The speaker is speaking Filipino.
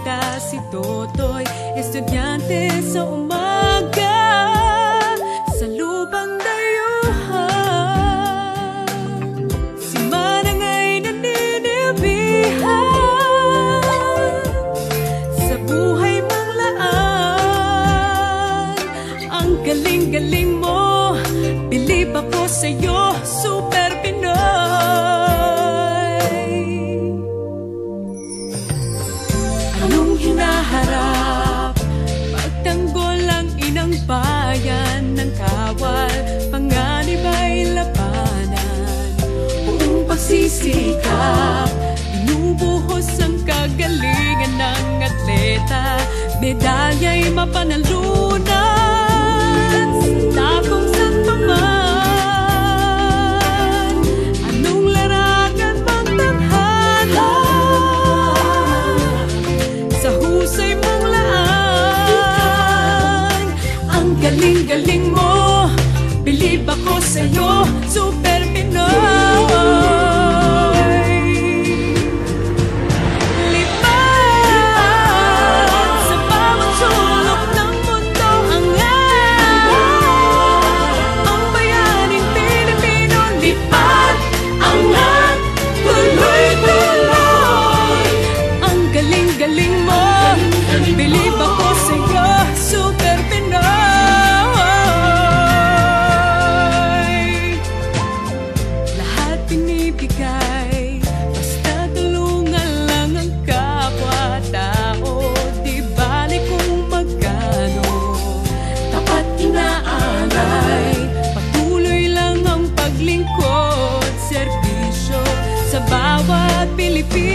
balita si Totoy, estudyante sa umaga sa lupang dayuhan. Si Manang ay naninilbihan sa buhay manglaan. Ang galing-galing mo, bilib ako sa'yo, Super Pinoy. Anong hinaharap? Pagtanggol ang inang bayan ng kawal, panganib ay labanan. Buong pagsisikap, binubuhos ang kagalingan ng atleta, medalya'y mapanalunan sa kung saan pa man. Anong larangan bang tanghala sa husay mong laan? Ang galing-galing mo, bilib ako sa'yo, Super Pinoy. Bilib ako sa'yo, Super Pinoy. Lahat binibigay, basta tulungan lang ang kapwa-tao. Di bali kung magkano, tapat inaalay. Patuloy lang ang paglingkod, serbisyo sa bawat Pilipino.